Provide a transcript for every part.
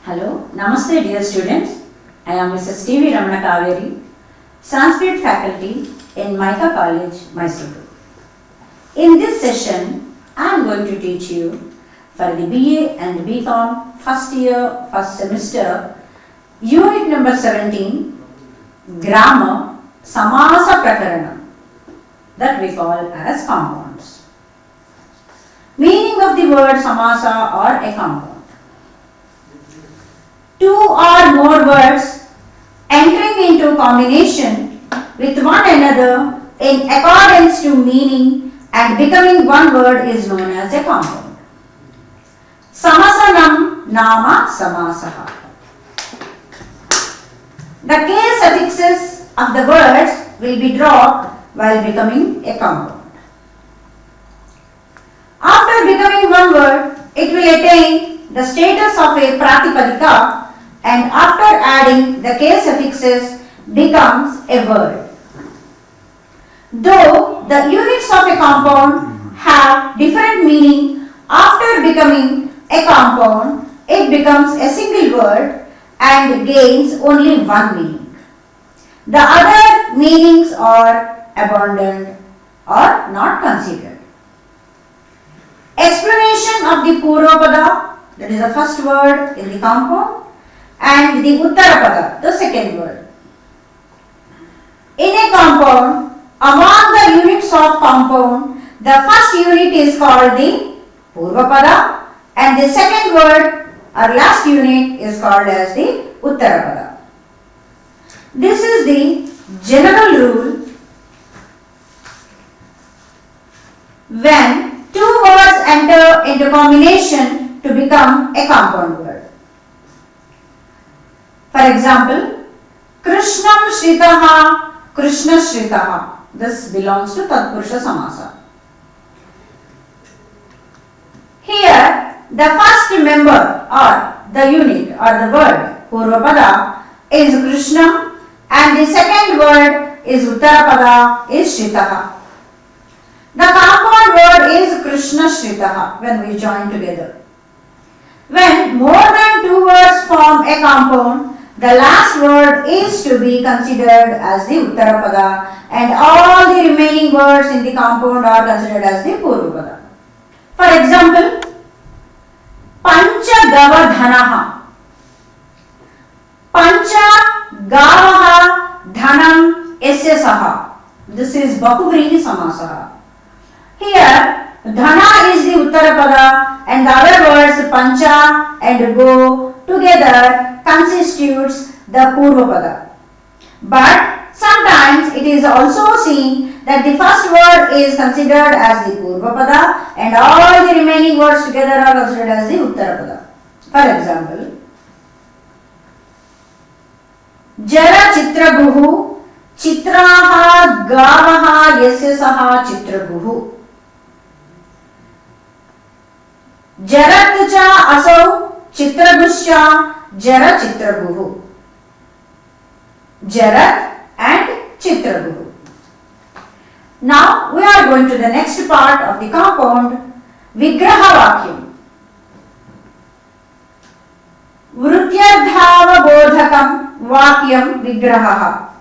Hello, Namaste dear students. I am Mrs. T.V. Ramana Kaveri, Sanskrit faculty in Mica College, Mysuru. In this session, I am going to teach you for the BA and BCom first year, first semester, unit number 17, grammar, samasa prakarana, that we call as compounds. Meaning of the word samasa or a compound. Two or more words entering into combination with one another in accordance to meaning and becoming one word is known as a compound. Samasanam nama samasaha. The case suffixes of the words will be dropped while becoming a compound. After becoming one word, it will attain the status of a pratipadika, and after adding the case suffixes becomes a word. Though the units of a compound have different meaning, after becoming a compound, it becomes a single word and gains only one meaning. The other meanings are abandoned or not considered. Explanation of the Purvapada, that is the first word in the compound, and the Uttarapada, the second word. In a compound, among the units of compound, the first unit is called the Purvapada and the second word or last unit is called as the Uttarapada. This is the general rule. When two words enter into combination to become a compound word. For example, Krishnam Shritaha, Krishna Shritaha. This belongs to Tatpurusha Samasa. Here, the first member or the unit or the word Purvapada is Krishnam and the second word is Uttarapada is Shritaha. The compound word is Krishna Shritaha when we join together. When more than two words form a compound, the last word is to be considered as the Uttarapada and all the remaining words in the compound are considered as the Purvapada. For example, Pancha Gava Dhanaha. Pancha Gavaha Dhanam Esya Saha. This is Bahuvrihi Samasaha. Here, Dhana is the Uttarapada and the other words Pancha and Go together constitutes the Purvapada. But sometimes it is also seen that the first word is considered as the Purvapada and all the remaining words together are considered as the Uttarapada. For example, Jara Chitraguhu Chitraha Gavaha Yasya Saha Chitraguhu. Jaratcha Asau Chitraguscha Jara Chitraguhu. Jarat and Chitraguhu. Now we are going to the next part of the compound, Vigraha Vakyam. Vrutyardhava Bodhakam Vakyam Vigraha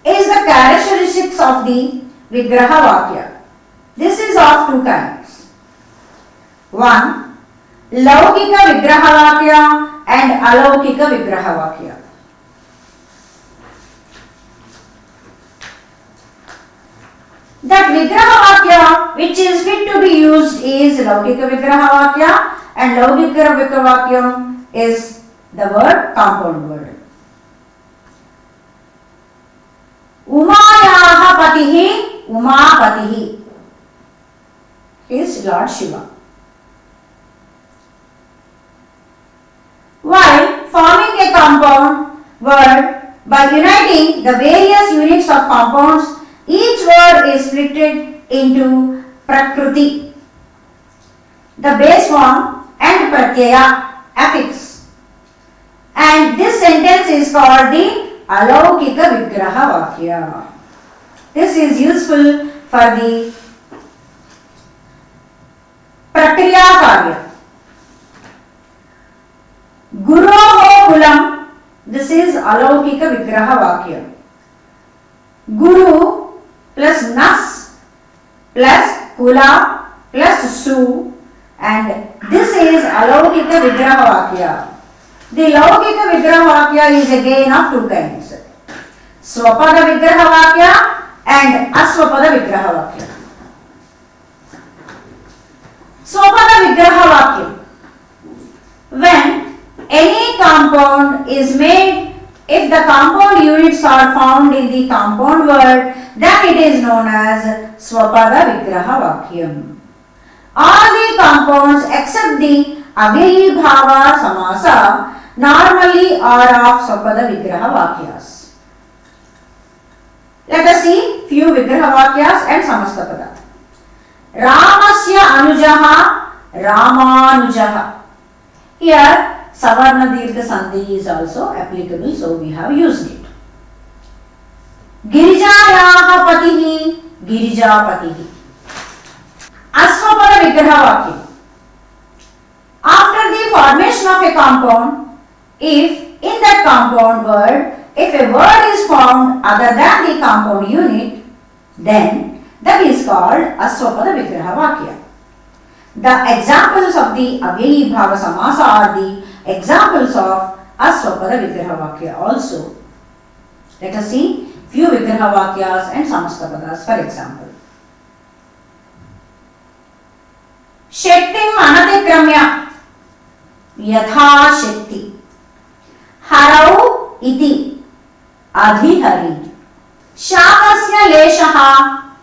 is the characteristics of the Vigraha Vakya. This is of two kinds. One, Laukika Vigraha Vakya and Alaukika Vigraha Vakya. That Vigraha Vakya which is fit to be used is Laukika Vigraha Vakya and Laukika Vigraha Vakyam is the word compound word. Umayaha Patihi Umapatihi is Lord Shiva. While forming a compound word by uniting the various units of compounds, each word is split into Prakruti, the base form, and Pratyaya, affix. And this sentence is called the Alaukika Vigraha Vakya. This is useful for the Prakriya Karya. Guroho kulam. This is alaukika vigraha vakya. Guru plus nas plus kula plus su, and this is alaukika vigraha vakya. The laukika vigraha vakya is again of two kinds. Swapada vigraha vakya and aswapada vigraha vakya. Swapada vigraha vakya. When any compound is made, if the compound units are found in the compound word, then it is known as Swapada Vigraha Vakyam. All the compounds except the Avyayi Bhava Samasa normally are of Swapada Vigraha Vakyas. Let us see few Vigraha Vakyas and Samastapada. Ramasya Anujaha Ramanujaha. Here Savarna Dirgha Sandhi is also applicable, so we have used it. Girijayaha Patihi Girijapatihi. Aswapada Vigraha Vakya. After the formation of a compound, if in that compound word, if a word is found other than the compound unit, then that is called Aswapada Vigraha Vakya. The examples of the Avyayi Bhava Samasa are the examples of Aswapada Vigraha Vakya also. Let us see few Vigraha Vakyas and Samastapadas for example. Shaktim Anatikramya Yatha Shakti. Harau iti adhihari. Shakasya leshaha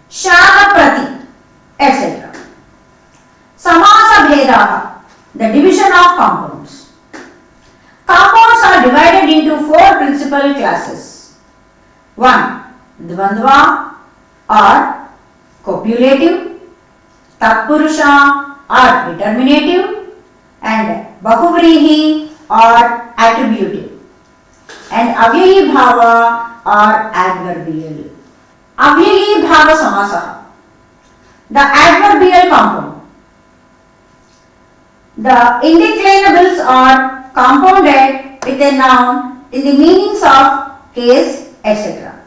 shaka prati, etc. Samasa bhedaha, the division of compounds. Compounds are divided into four principal classes. 1. Dvandva or copulative, Tatpurusha or determinative, and Bahuvrihi or attributive, and Avyayi Bhava or adverbial. Avyayi Bhava Samasa, the adverbial compound. The indeclinables are compounded with a noun in the meanings of case, etc.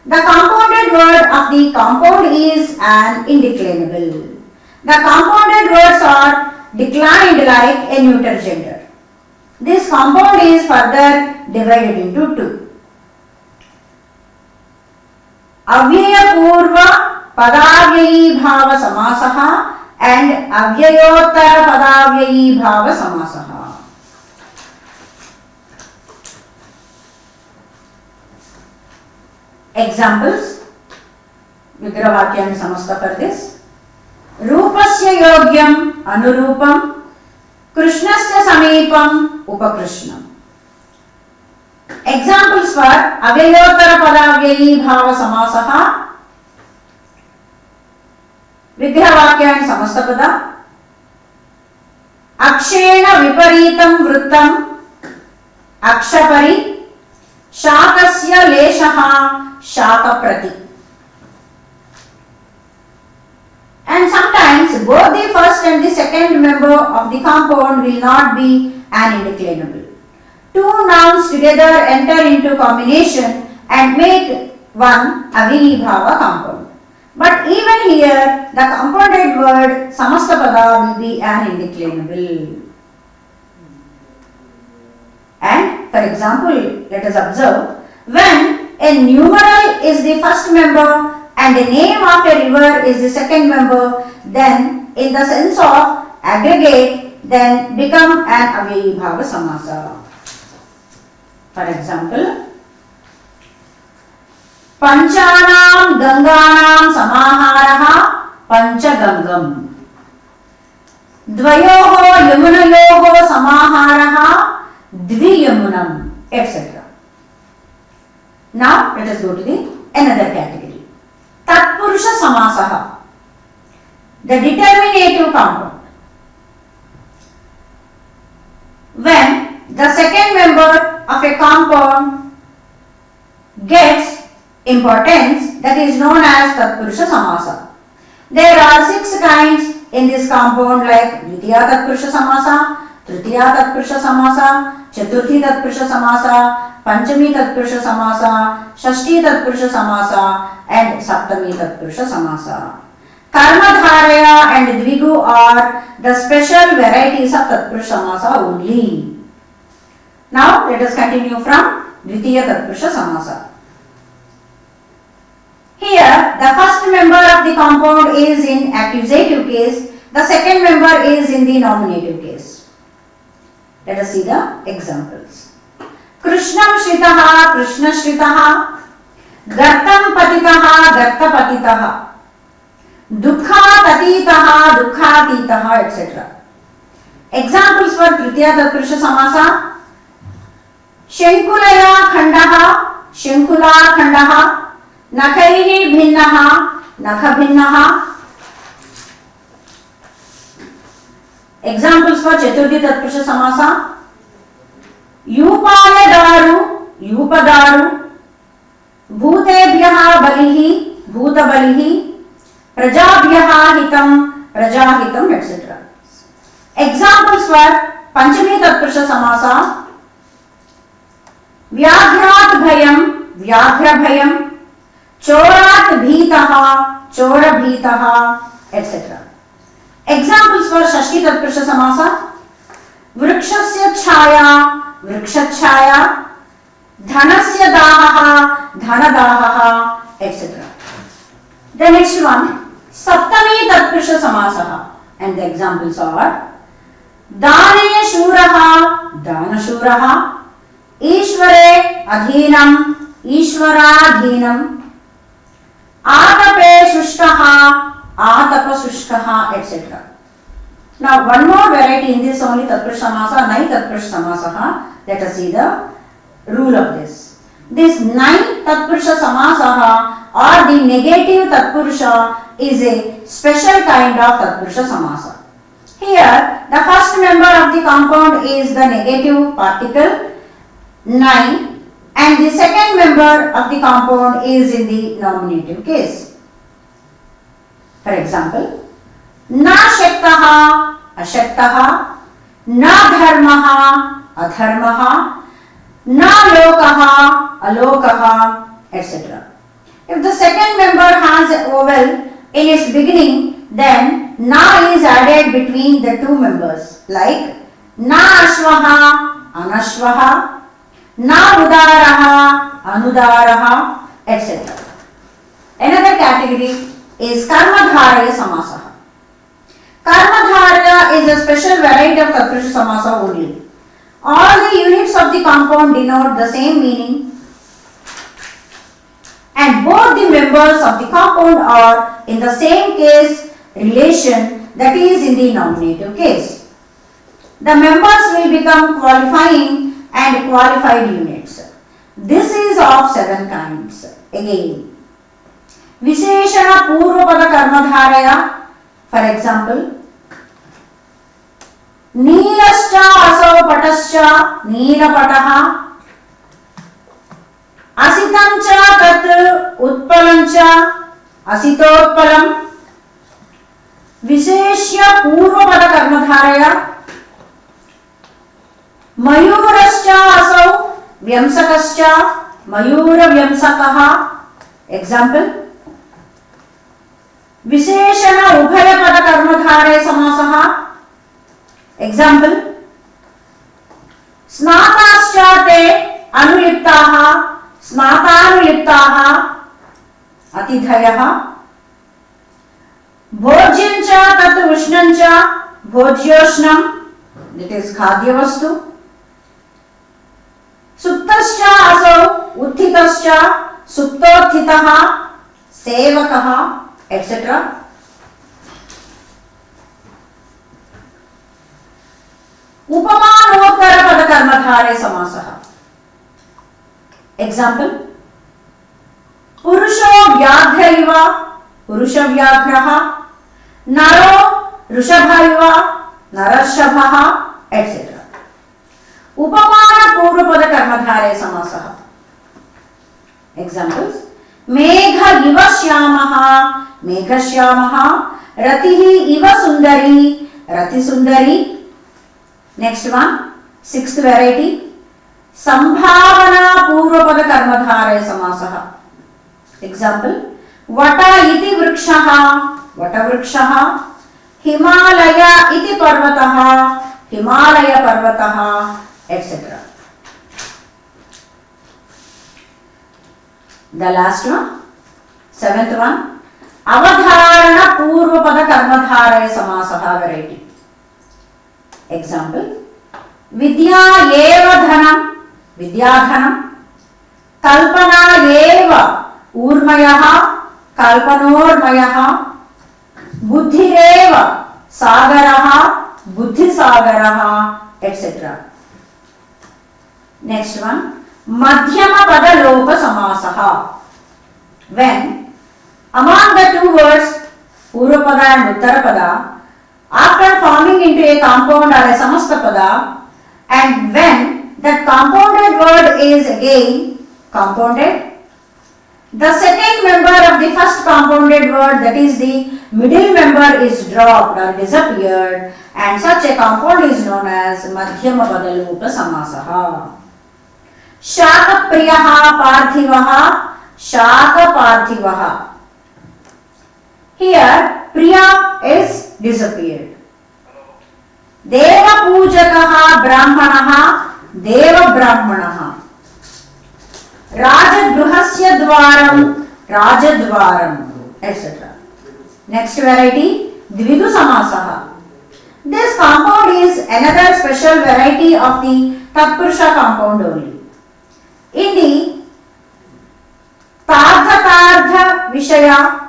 The compounded word of the compound is an indeclinable. The compounded words are declined like a neuter gender. This compound is further divided into two. Avyaya Purva Padavyayi Bhava Samasaha and Avyayottara Padavyayi Bhava Samasaha. Examples. Vigraha Vakya and Samasta for this. Rupasya Yogyam Anurupam Krishnasya Samipam Upakrishna. Examples for Avyayottara Padavyayi Bhava Samasaha, Vigraha Vakya and Samastapada. Akshena Viparitam Vrittam Akshapari Shakasya Leshaha Shakaprati. And sometimes both the first and the second member of the compound will not be an indeclinable. Two nouns together enter into combination and make one Avyayi Bhava compound. But even here, the compounded word Samastapada will be an indeclinable. And for example, let us observe, when a numeral is the first member and the name of a river is the second member, then in the sense of aggregate, then become an Avyayi Bhava Samasa. For example, Panchanam Ganganam Samaharaha Panchagangam. Dvayoho Yamunayoho Samaharaha Dviyamunam, etc. Now let us go to the another category. Tatpurusha Samasaha, the determinative compound. When the second member of a compound gets importance, that is known as Tatpurusha Samasa. There are 6 kinds in this compound like Dvitiya Tatpurusha Samasa, तृतीया तत्पुरुष समासा, चतुर्थी तत्पुरुष समासा, पंचमी तत्पुरुष समासा, षष्ठी तत्पुरुष समासा and saptami तत्पुरुष समासा. Karmadharaya and Dvigu are the special varieties of Tatpurusha Samasa only. Now let us continue from Dvitiya Tatpurusha Samasa. Here the first member of the compound is in accusative case, the second member is in the nominative case. Let us see the examples. Krishnam Shritaha, Krishna Shritaha, Gartam Patitaha, Garta Patitaha, Dukhatititaha, Dukhatitaha, etc. Examples for Tritiya Tatpurusha Samasa. Shankulaya Khandaha, Shankula Khandaha, Nakhaihi Bhinnaha, Nakha Bhinnaha. Examples for Chaturthi Tatpurusha Samasa. Yupaya Daru, Yupadaru, Bhutebhyaha Balihi, Bhuta Balihi, Prajabhyaha Hitam, Prajahitam, etc. Examples for Panchami Tatpurusha Samasa. Vyagrat Bhayam, Vyaghra Bhayam, Chorat Bhitaha, Chora Bhitaha, etc. Examples for Shashti Tatpurusha Samasa. Vrikshasya Chhaya, Vrikshachhaya, Dhanasya Dahaha, Dhanadahaha, etc. The next one, Saptami Tatpurusha Samasaha, and the examples are Dane Shuraha, Danashuraha, Ishvare Adhinam, Ishvaradhinam, Atape Shushkaha, Atapasushkaha, etc. Now one more variety in this only Tatpurusha Samasa, Nai Tatpurusha Samasaha. Let us see the rule of this. This Nai Tatpurusha Samasaha or the negative Tatpurusha is a special kind of Tatpurusha Samasa. Here the first member of the compound is the negative particle Nai and the second member of the compound is in the nominative case. For example, Na Shaktaha, Ashaktaha, Na Dharmaha, Adharmaha, Na Lokaha, Alokaha, etc. If the second member has a vowel in its beginning, then Na is added between the two members, like Na Ashvaha, Anashvaha, Na Udaraha, Anudaraha, etc. Another category is Karmadharaya Samasaha. Karmadharaya is a special variety of Tatpurusha Samasa only. All the units of the compound denote the same meaning and both the members of the compound are in the same case relation, that is in the nominative case. The members will become qualifying and qualified units. This is of 7 kinds. Again, Visheshana Purvapada Karmadharaya. For example, Neelascha Asau Patascha Neelapataha, Asitancha Tat Utpalancha Asitotpalam. Visheshya Purvapada Karmadharaya. Mayurascha Asau Vyamsakascha Mayura Vyamsakaha. Example, Visheshana Ubhayapada Karmadharaya Samasaha. Example, Snatascha te Anuliptaha, Snatanuliptaha, Atidhayaha. Bhojyancha tat Ushnancha, Bhojyoshnam, that is Khadya Vastu. Suptascha asau Uthitascha, Suptothitaha, Sevakaha, etc. Upamanottara pada karmadharaya samasaha. Example, Purusho Vyaghra, Purusha Vyaghraha, Naro Rushabhaiva, Narashabhaha, etc. Upamana Purvapada Karmadharaya Samasaha. Examples, Megha Iva Shyamaha, Megha Shyamaha, Ratihi Iva Sundari, Rati Sundari. Next one, sixth variety, Sambhavana Purvapada Karmadharaya Samasah. Example, Vata iti vrikshaha, Vata vrikshaha, Himalaya iti parvataha, Himalaya parvataha, etc. The last one, seventh one, Avadharana Purvapada Karmadharaya Samasaha variety. Example, Vidya eva dhanam, Vidyadhanam, Kalpana eva Urmayaha, Kalpanormayaha, Buddhireva Sagaraha, Buddhisagaraha, etc. Next one, Madhyama Pada Lopa Samasaha. When among the two words Purvapada and Uttarapada, after forming into a compound or a Samastapada, and when that compounded word is again compounded, the second member of the first compounded word, that is the middle member, is dropped or disappeared, and such a compound is known as Madhyama Padalopa Samasaha. Shaka Priyaha Parthivaha, Shaka Parthivaha. Here Priya is disappeared. Deva Pujakaha Brahmanaha, Deva Brahmanaha. Rajagruhasya Dwaram, Rajadwaram, etc. Next variety, Dvigu Samasaha. This compound is another special variety of the Tatpurusha compound only. In the Tardha Vishaya,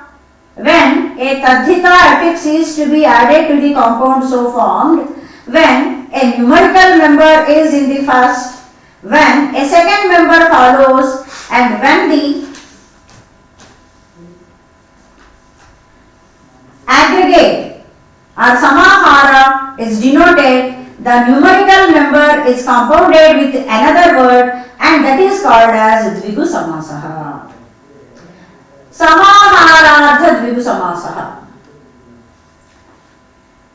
when a Tadhita affix is to be added to the compound so formed, when a numerical member is in the first, when a second member follows, and when the aggregate or samahara is denoted, the numerical member is compounded with another word, and that is called as Dvigu Samasaha. Samaharartha Dvigu Samasaha.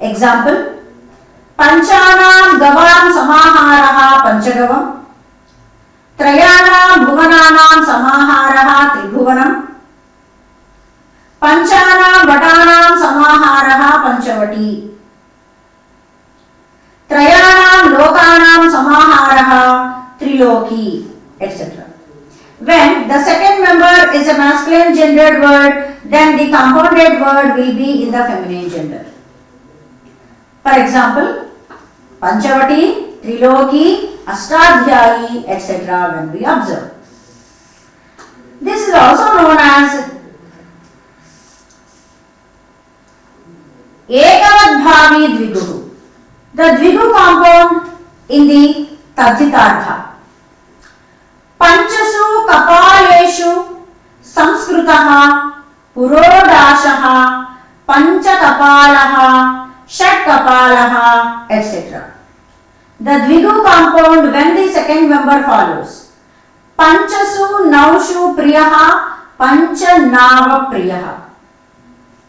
Example, Panchanam Gavam Samaharaha Panchagavam, Trayanam Bhuvananam Samaharaha Tribhuvanam, Panchanam Vatanam Samaharaha Panchavati, Trayanam Lokanam Samaharaha Triloki, etc. When the second member is a masculine gendered word, then the compounded word will be in the feminine gender. For example, Panchavati, Triloki, Astadhyayi, etc. when we observe. This is also known as Ekavadbhavi Dviguhu, the Dvigu compound in the Tadhitartha. Panchasu Kapaleshu Samskrutaha Purodashaha Panchakapalaha Shatkapalaha, etc. The Dvigu compound when the second member follows. Panchasu Naushu Priyaha Panchanava Priyaha.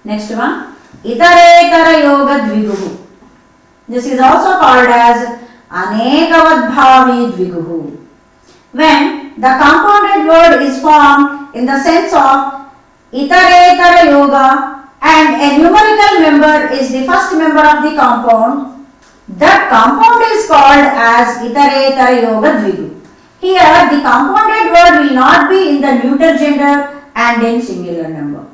Next one, Itaretara Yoga Dviguhu. This is also called as Anekavadbhavi Dviguhu. When the compounded word is formed in the sense of Itaretara Yoga and a numerical member is the first member of the compound, that compound is called as Itaretara Yoga Dvigu. Here the compounded word will not be in the neuter gender and in singular number.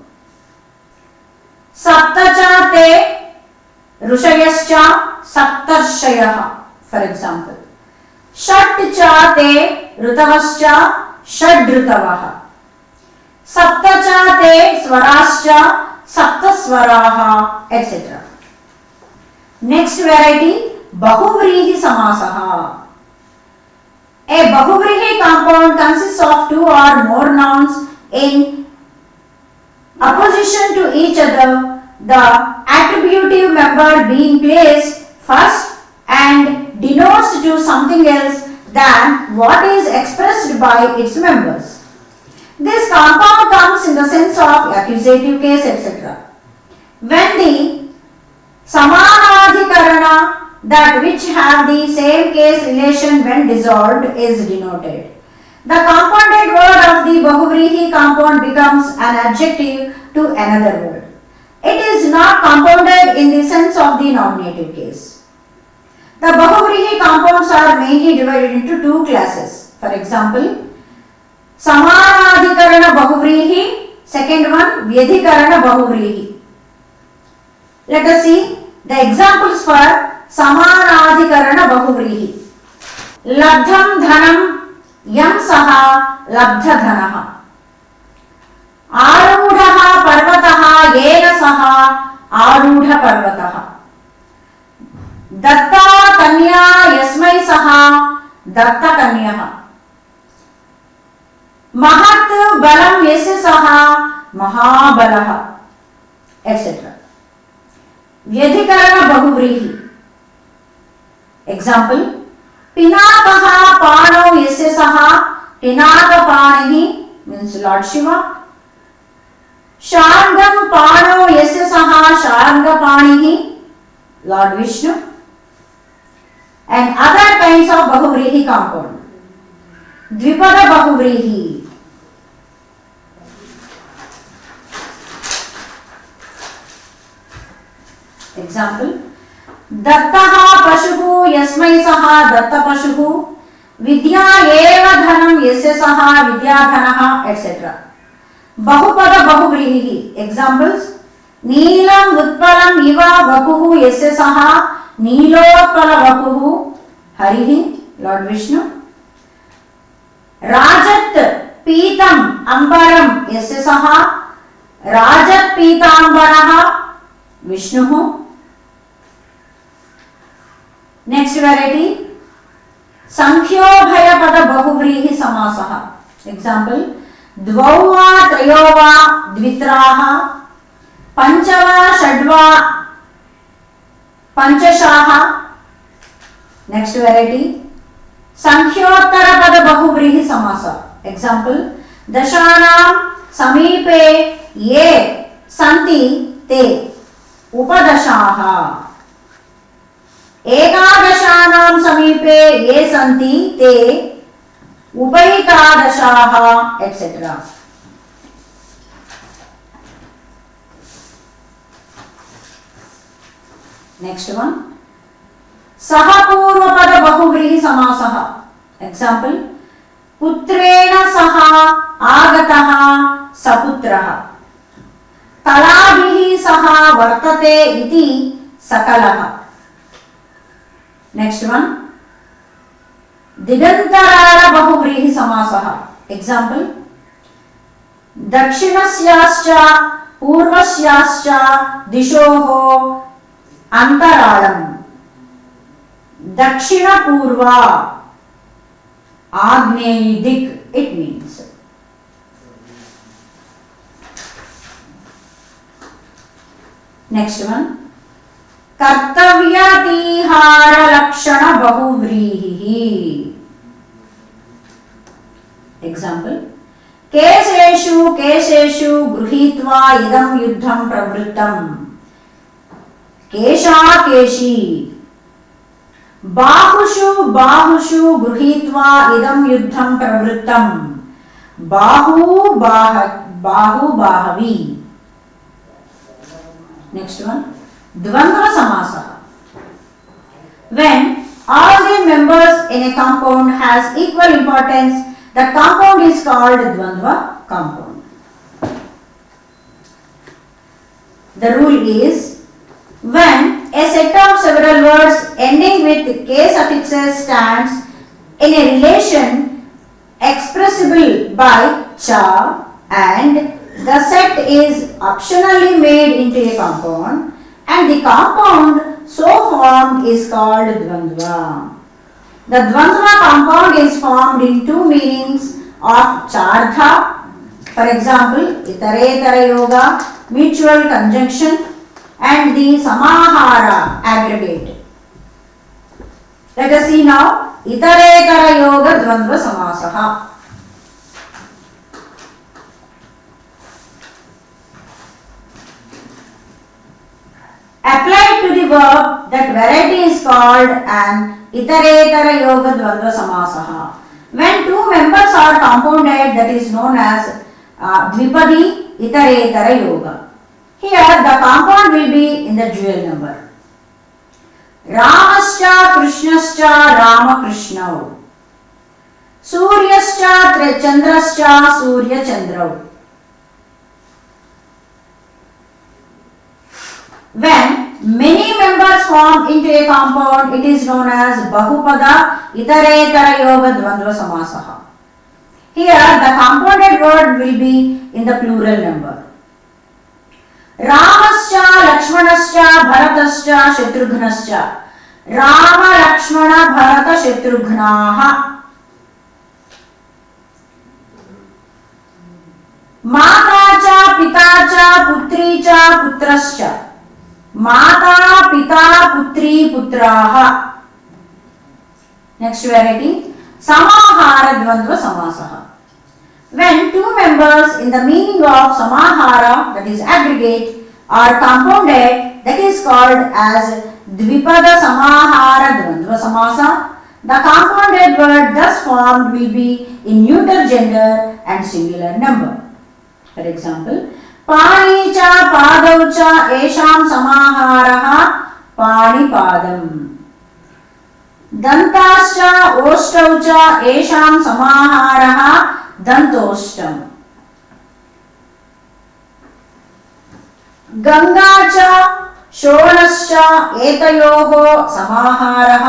Saptacha te Rushayascha Saptarshayah, for example. Shatcha te Rutavascha Shadrutavaha. Saptacha te Swarascha Saptaswaraha, etc. Next variety, Bahuvrihi Samasaha. A Bahuvrihi compound consists of two or more nouns in opposition to each other, the attributive member being placed first and denotes to something else than what is expressed by its members. This compound comes in the sense of accusative case, etc. When the Samanadhikarana that which have the same case relation when dissolved is denoted. The compounded word of the Bahuvrihi compound becomes an adjective to another word. It is not compounded in the sense of the nominative case. The Bahuvrihi compounds are mainly divided into two classes. For example, Samanadhikarana Bahuvrihi, second one Vyadhikarana Bahuvrihi. Let us see the examples for Samanadhikarana Bahuvrihi. Labdham Dhanam Yam Saha Labdha Dhanaha. Arudha Parvataha Yena Saha Arudha Parvataha. Datta Kanya Yasmai Saha Datta Kanyaha. Mahat Balam Yasya Saha Mahabalaha, etc. Vyadhikarana Bahuvrihi. Example, Pinakaha Pano Yasya Saha Pinaka Panihi means Lord Shiva. Shargam Pano Yasya Saha Sharga Panihi Lord Vishnu. And other kinds of Bahuvrihi compound. Dvipada Bahuvrihi. Example, Dattaha Pashuhu Yasmai Saha Datta Pashuhu, Vidya Eva Dhanam Yasya Saha Vidya Dhanaha, etc. Bahupada Bahuvrihi. Examples, Neelam Utpalam Iva Vapuhu Yasya Saha Neelotpala Vapuhu Harihi, Lord Vishnu. Rajat Pitam Ambaram Yasya Saha Rajat Pitambaraha Vishnuhu. Next variety, Sankhyo Bhayapada Bahuvrihi Samasaha. Example, Dvauva Trayova Dvitraha Panchava Shadva Panchashaha. Next variety, Sankhyottara Pada Bahuvrihi Samasa. Example, Dashanam Samipe Ye Santi Te Upadashaha. Ekadashanam Samipe Ye Santi Te Upaikadashaha, etc. Next one, Sahapurvapada Bahuvrihi Samasaha. Example, Putrena Saha Agataha Saputraha. Talabhihi Saha Vartate Iti Sakalaha. Next one, Digantarara Bahuvrihi Samasaha. Example, Dakshinasyascha Purvasyascha Dishoho Antaralam. Dakshina Purva Agneyi Dik, it means. Next one, Kartavyatihara Lakshana Bahuvrihi. Example, Keseshu Keseshu Gruhitva Idam Yuddham Pravrittam. Kesha Keshi. Bahushu Bahushu Gruhitva Idam Yuddham Pravrittam. Bahu Bahavi. Next one, Dvandva Samasa. When all the members in a compound has equal importance, the compound is called Dvandva compound. The rule is, when a set of several words ending with k suffixes stands in a relation expressible by cha and the set is optionally made into a compound and the compound so formed is called Dvandva. The Dvandva compound is formed in two meanings of Chardha, for example, Itaretara Yoga, mutual conjunction, and the Samahara, aggregate. Let us see now Itaretara Yoga Dvandva Samasaha. Applied to the verb, that variety is called an itaretara yoga dvandva samasaha. When two members are compounded, that is known as dvipadi itaretara yoga. Here the compound will be in the dual number. Ramascha Krishnascha Rama Krishnau. Suryascha Chandrascha Surya Chandrau. When many members form into a compound, it is known as Bahupada Itaretara Yoga Dvandva Samasaha. Here the compounded word will be in the plural number. Ramascha Lakshmanascha Bharatascha Shatrughnascha. Rama Lakshmana Bharata Shatrughnaha. Mata cha Pita cha Putri cha Putrascha. Mata, Pita, Putri, Putraha. Next variety, Samahara Dvandva Samasaha. When two members in the meaning of Samahara, that is aggregate, are compounded, that is called as Dvipada Samahara Dvandva Samasa. The compounded word thus formed will be in neuter gender and singular number. For example, पाणी च पादौ च एषां समाहारः पाणिपादम्. दन्ताश्च ओष्ठौ च एषां समाहारः दन्तोष्ठम्. गंगा च शोणश्च एतयोः समाहारः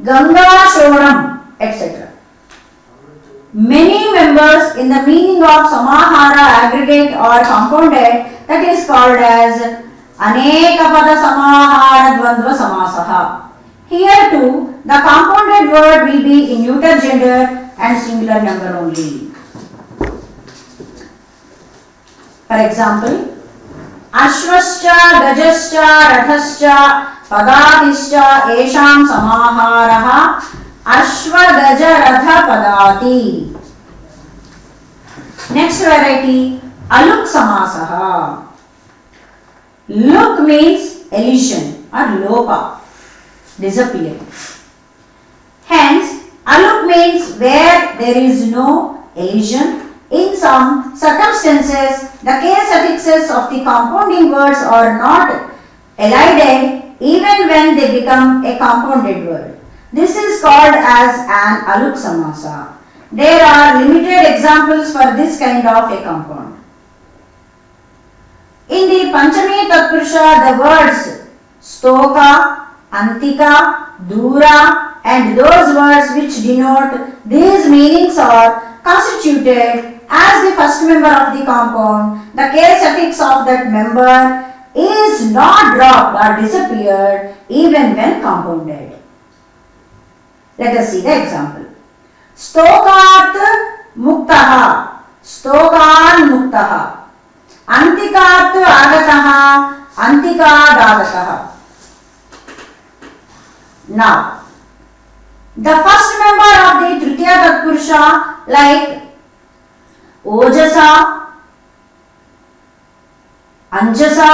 गंगाशोणम् etc. Many members in the meaning of Samahara aggregate or compounded, that is called as Anekapada Samahara Dvandva Samasaha. Here too, the compounded word will be in neuter gender and singular number only. For example, Ashvascha, Gajascha, Rathascha, Padadischa, Esham Samaharaha Ashva Gaja Ratha Padati. Next variety, Aluk Samasaha. Luk means elision or lopa, disappear. Hence, Aluk means where there is no elision. In some circumstances, the case suffixes of the compounding words are not elided even when they become a compounded word. This is called as an Aluk Samasa. There are limited examples for this kind of a compound. In the Panchami Tatpurusha, the words Stoka, Antika, Dura and those words which denote these meanings are constituted as the first member of the compound. The case suffix of that member is not dropped or disappeared even when compounded. Let us see the example. Stokat muktaha, stokan muktaha. Antikat agataha, antikad agataha. Now, the first member of the Tritiya Tatpurusha like Ojasa, Anjasa,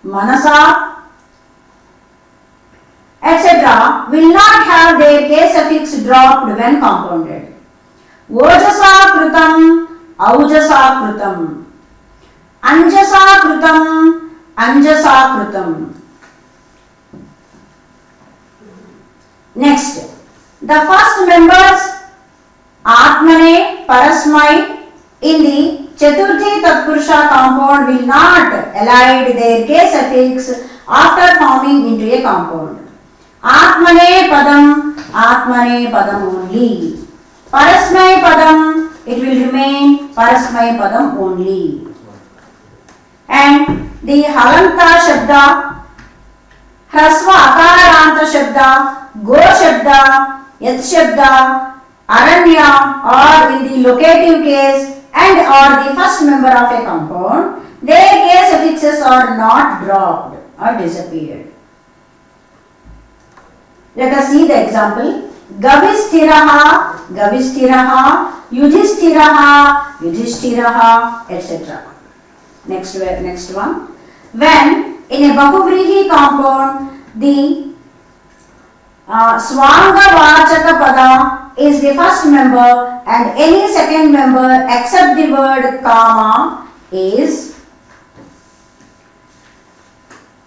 Manasa, etc. will not have their case suffix dropped when compounded. Ojasa Krutam, Aujasa Krutam. Anjasa Krutam, Anjasa Krutam. Next, the first members Atmane, Parasmai in the Chaturthi Tatpurusha compound will not elide their case suffix after forming into a compound. Atmane padam only. Parasmai padam, it will remain Parasmai padam only. And the Halanta Shabda, Hrasva Akaranta Shabda, Go Shabda, Yat Shabda, Aranya or in the locative case and or the first member of a compound, their case suffixes are not dropped or disappeared. Let us see the example. Gavisthiraha, Gavisthiraha, Yudhisthiraha, etc. Next one. When in in a Bahuvrihi compound, the Swangavachaka pada is the first member and any second member except the word Kama is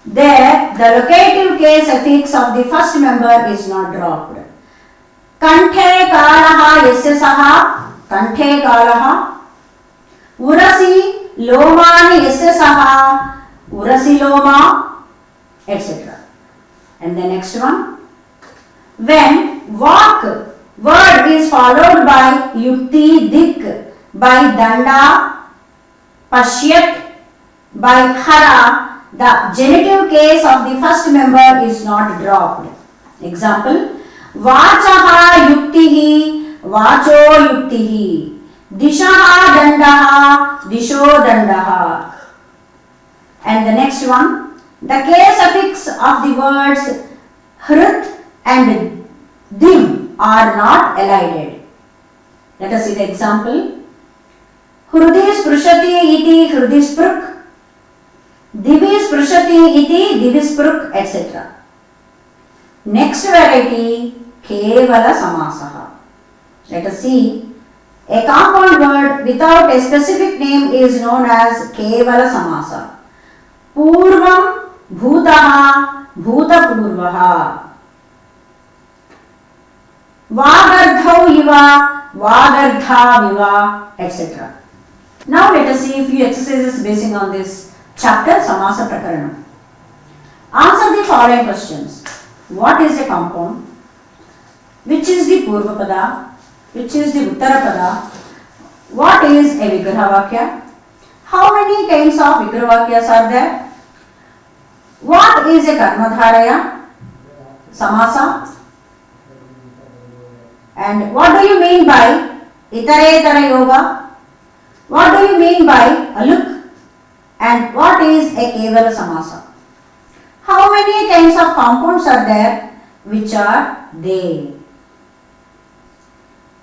there. The locative case affix of the first member is not dropped. Kanthe kalaha yasya saha, kanthe kalaha. Urasi lomani yasya saha, urasi loma, etc. And the next one. When vak word is followed by yukti dik, by danda, pashyat, by hara, the genitive case of the first member is not dropped. Example, vachaha yuktihi, vacho yuktihi, dishaha dandaha, disho dandaha. And the next one, the case affix of the words hrit and div are not elided. Let us see the example. Hrudi sprushati iti hrudi spruk, divi sprushati iti divi spruk, etc. Next variety, kevala samasaha. Let us see. A compound word without a specific name is known as kevala samasa. Purvam bhutaha bhutapurvaha. Vagardhau iva, vagardha viva, etc. Now let us see a few exercises basing on this chapter, Samasa Prakaranam. Answer the following questions. What is a compound? Which is the Purva Pada? Which is the Uttara Pada? What is a Vigraha Vakya? How many kinds of Vigraha Vakyas are there? What is a Karmadharaya? Samasa? And what do you mean by Itaretara Yoga? What do you mean by Aluk? And what is a Kevala Samasa? How many kinds of compounds are there? Which are they?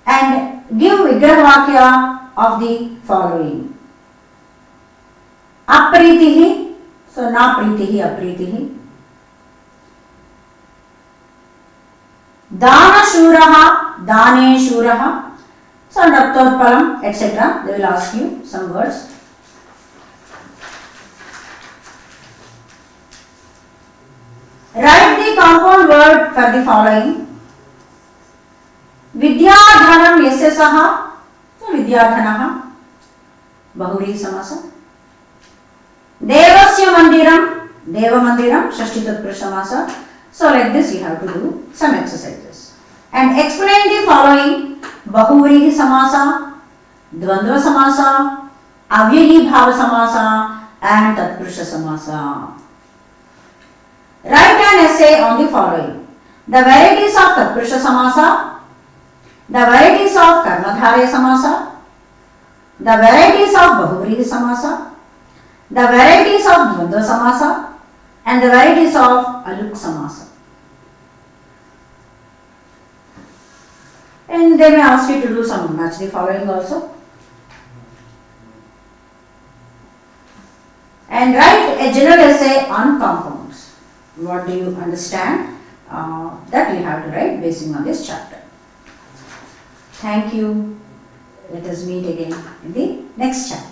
And give Vigraha of the following. Apritihi, so na pritihi, apritihi. Dana shuraha, dane shuraha. So Raptorpalam, etc. They will ask you some words. Write the compound word for the following. Vidyadhanam yasya saha, so Vidyadhanaha, Bahuri samasa. Devasya mandiram, Deva mandiram, Shashti Tatpurusha samasa. So like this you have to do some exercises. And explain the following. Bahuvrihi samasa, Dvandva samasa, Avyayi bhava samasa and Tatpurusha samasa. Write an essay on the following. The varieties of Tatpurusha samasa, the varieties of Karmadharya samasa, the varieties of Bahuvrihi samasa, the varieties of Dvandva samasa and the varieties of Aluk samasa. And they may ask you to do some match the following also. And write a general essay on compounds. What do you understand? That you have to write basing on this chapter. Thank you. Let us meet again in the next chapter.